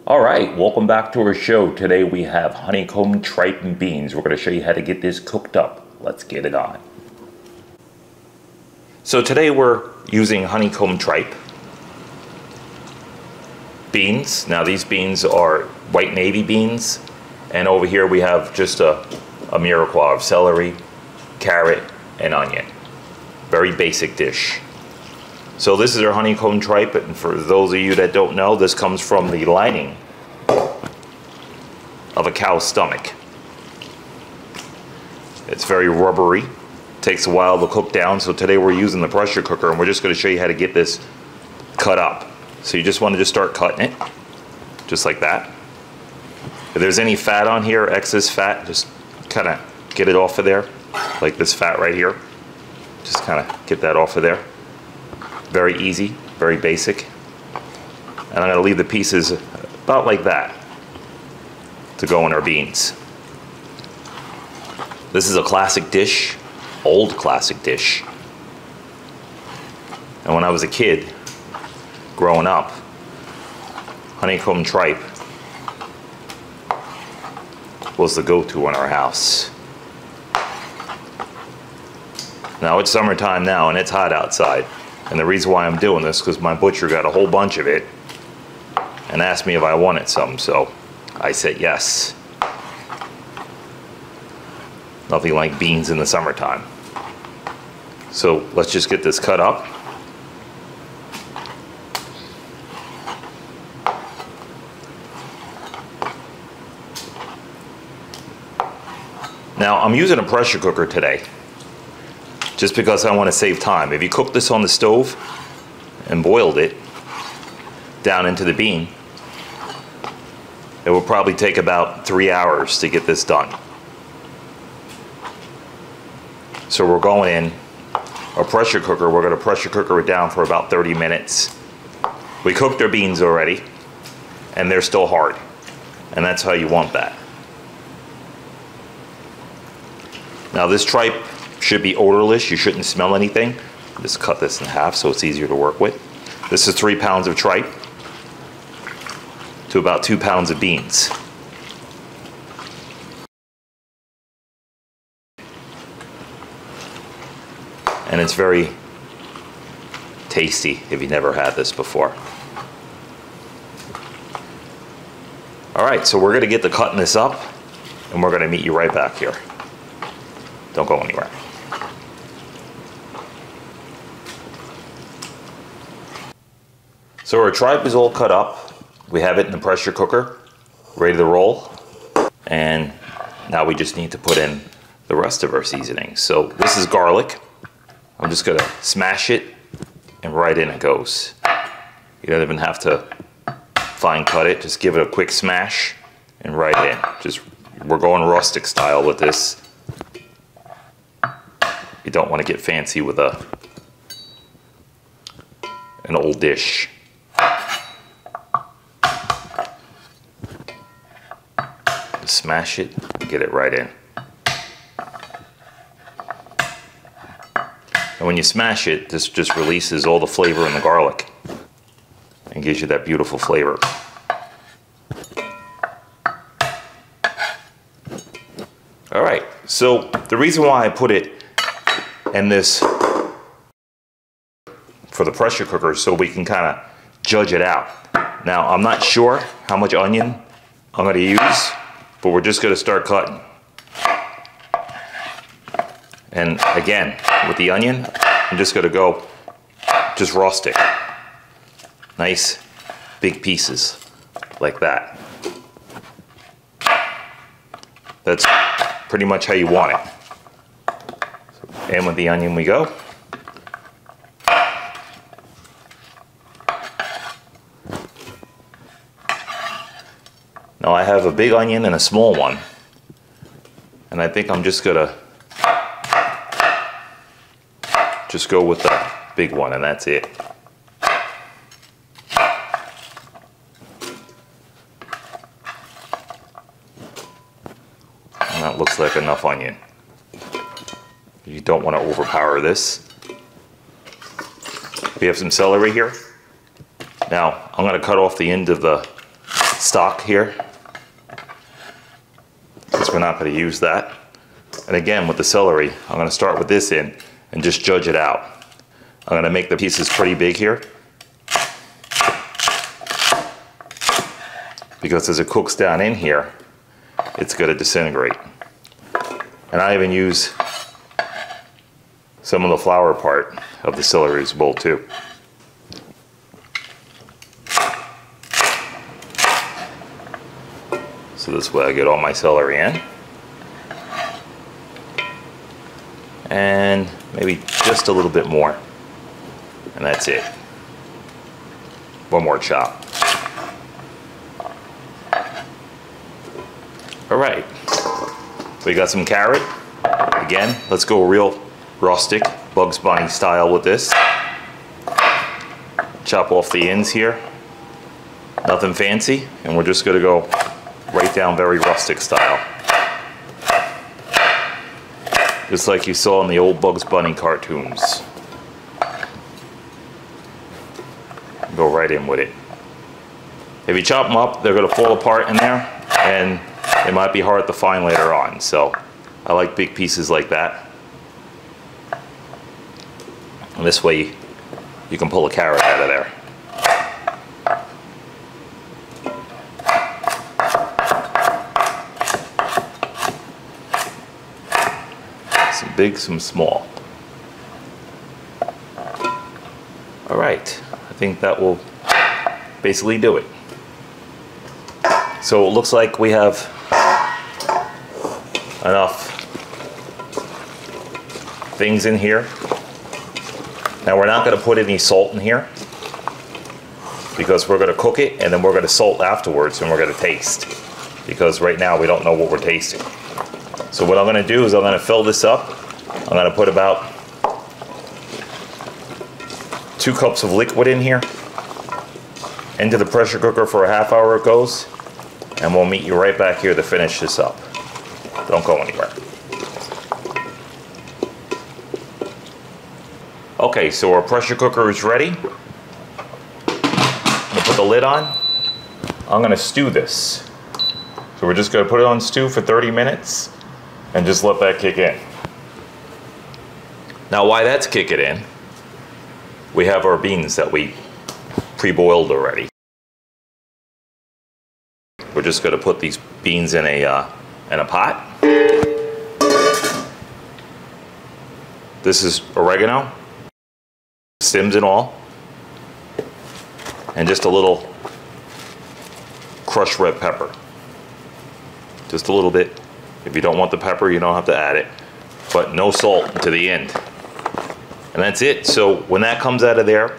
All right, welcome back to our show. Today we have honeycomb tripe and beans. We're going to show you how to get this cooked up. Let's get it on. So today we're using honeycomb tripe, beans. Now these beans are white navy beans, and over here we have just a mirepoix of celery, carrot, and onion. Very basic dish. So this is our honeycomb tripe, and for those of you that don't know, this comes from the lining of a cow's stomach. It's very rubbery, takes a while to cook down, so today we're using the pressure cooker, and we're just going to show you how to get this cut up. So you just want to just start cutting it, just like that. If there's any fat on here, excess fat, just kind of get it off of there, like this fat right here. Just kind of get that off of there. Very easy, very basic. And I'm going to leave the pieces about like that to go in our beans. This is a classic dish, old classic dish. And when I was a kid, growing up, honeycomb tripe was the go-to in our house. Now it's summertime now and it's hot outside. And the reason why I'm doing this is because my butcher got a whole bunch of it and asked me if I wanted some, so I said yes. Nothing like beans in the summertime. So let's just get this cut up. Now I'm using a pressure cooker today, just because I want to save time. If you cook this on the stove and boiled it down into the bean, it will probably take about 3 hours to get this done. So we're going in a pressure cooker. We're going to pressure cooker it down for about 30 minutes. We cooked our beans already, and they're still hard, and that's how you want that. Now this tripe should be odorless. You shouldn't smell anything. Just cut this in half so it's easier to work with. This is 3 pounds of tripe to about 2 pounds of beans. And it's very tasty if you've never had this before. All right, so we're gonna get to cutting this up, and we're gonna meet you right back here. Don't go anywhere. So our tripe is all cut up. We have it in the pressure cooker, ready to roll. And now we just need to put in the rest of our seasoning. So this is garlic. I'm just gonna smash it, and right in it goes. You don't even have to fine cut it. Just give it a quick smash, and right in. We're going rustic style with this. You don't want to get fancy with an old dish. Just smash it, get it right in. And when you smash it, this just releases all the flavor in the garlic and gives you that beautiful flavor. All right, so the reason why I put it in this for the pressure cooker so we can kind of judge it out. Now I'm not sure how much onion I'm going to use, but we're just going to start cutting. And again, with the onion, I'm just going to go just rustic. Nice big pieces like that. That's pretty much how you want it. And with the onion we go. Now I have a big onion and a small one, and I think I'm just gonna just go with the big one, and that's it. And that looks like enough onion. You don't want to overpower this. We have some celery here. Now, I'm going to cut off the end of the stock here, because we're not going to use that. And again, with the celery, I'm going to start with this in and just judge it out. I'm going to make the pieces pretty big here, because as it cooks down in here, it's going to disintegrate. And I even use some of the flour part of the celery bowl too. So this way I get all my celery in. And maybe just a little bit more. And that's it. One more chop. All right. We got some carrot. Again, let's go real rustic, Bugs Bunny style with this. Chop off the ends here. Nothing fancy. And we're just gonna go right down very rustic style. Just like you saw in the old Bugs Bunny cartoons. Go right in with it. If you chop them up, they're going to fall apart in there, and they might be hard to find later on. So I like big pieces like that. And this way you can pull a carrot out of there. Some big, some small. All right, I think that will basically do it. So it looks like we have enough things in here. Now we're not going to put any salt in here, because we're going to cook it and then we're going to salt afterwards, and we're going to taste, because right now we don't know what we're tasting. So what I'm going to do is I'm going to fill this up. I'm going to put about 2 cups of liquid in here. Into the pressure cooker for a half hour it goes. And we'll meet you right back here to finish this up. Don't go anywhere. Okay, so our pressure cooker is ready. I'm going to put the lid on. I'm going to stew this. So we're just going to put it on stew for 30 minutes and just let that kick in. Now while that's kicking in, we have our beans that we pre-boiled already. We're just going to put these beans in a pot. This is oregano, stems and all, and just a little crushed red pepper. Just a little bit. If you don't want the pepper, you don't have to add it, but no salt to the end. And that's it. So when that comes out of there,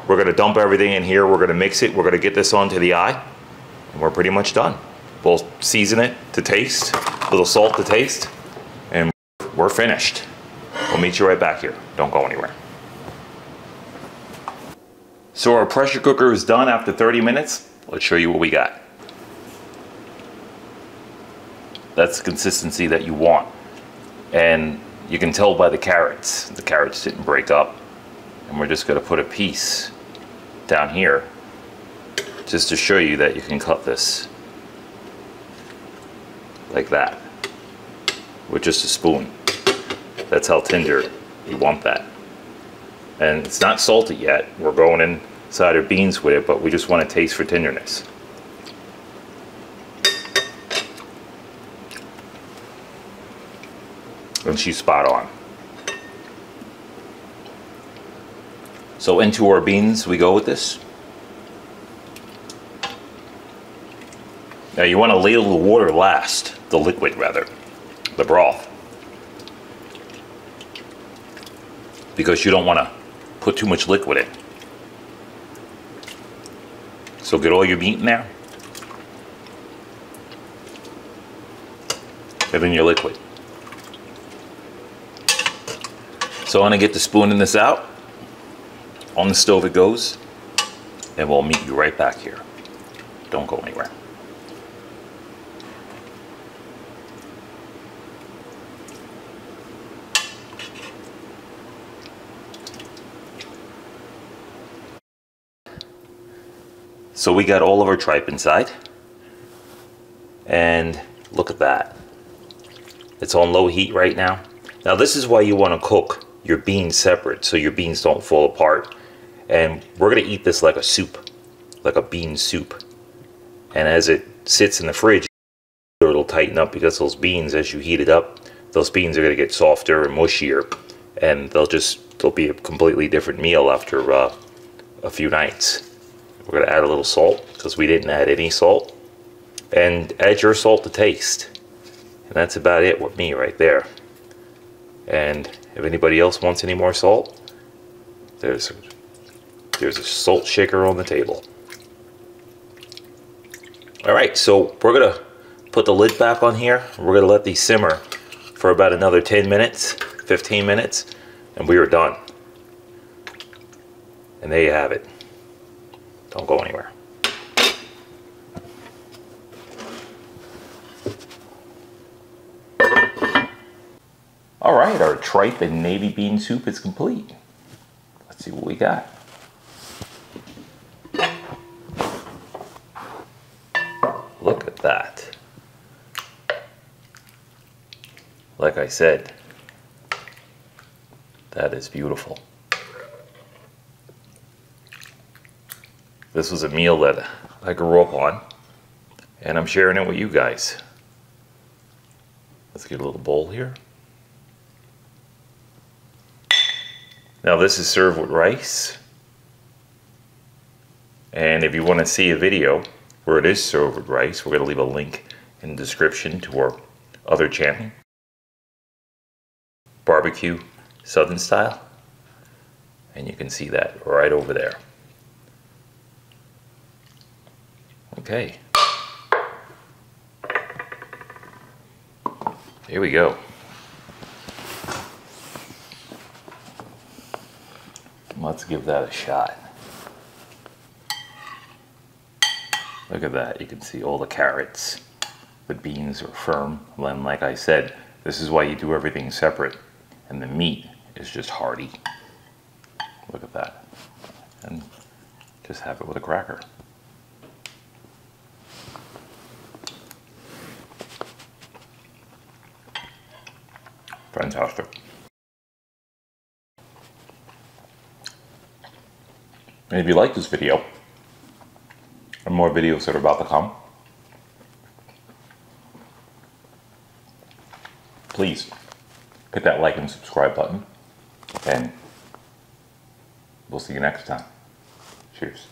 we're going to dump everything in here. We're going to mix it. We're going to get this onto the eye. And we're pretty much done. We'll season it to taste, a little salt to taste, and we're finished. We'll meet you right back here. Don't go anywhere. So our pressure cooker is done after 30 minutes. Let's show you what we got. That's the consistency that you want. And you can tell by the carrots. The carrots didn't break up. And we're just going to put a piece down here just to show you that you can cut this like that with just a spoon. That's how tender you want that. And it's not salted yet. We're going inside our beans with it, but we just want to taste for tenderness. And she's spot on. So into our beans we go with this. Now you want to ladle the water last, the liquid rather, the broth. Because you don't want to put too much liquid in. So get all your meat in there. And then your liquid. So I'm going to get the spoon in this out. On the stove it goes. And we'll meet you right back here. Don't go anywhere. So we got all of our tripe inside. And look at that. It's on low heat right now. Now this is why you want to cook your beans separate so your beans don't fall apart. And we're going to eat this like a soup, like a bean soup. And as it sits in the fridge, it'll tighten up because those beans, as you heat it up, those beans are going to get softer and mushier. And they'll be a completely different meal after a few nights. We're going to add a little salt because we didn't add any salt. And add your salt to taste. And that's about it with me right there. And if anybody else wants any more salt, there's a salt shaker on the table. Alright, so we're going to put the lid back on here. We're going to let these simmer for about another 10 minutes, 15 minutes, and we are done. And there you have it. Don't go anywhere. Alright, our tripe and navy bean soup is complete. Let's see what we got. Look at that. Like I said, that is beautiful. This was a meal that I grew up on, and I'm sharing it with you guys. Let's get a little bowl here. Now this is served with rice, and if you want to see a video where it is served with rice, we're going to leave a link in the description to our other channel, Barbecue Southern Style, and you can see that right over there. Okay, here we go. Let's give that a shot. Look at that, you can see all the carrots. The beans are firm. And like I said, this is why you do everything separate. And the meat is just hearty. Look at that. And just have it with a cracker. Fantastic. And if you like this video, and more videos that are about to come, please hit that like and subscribe button, and we'll see you next time. Cheers.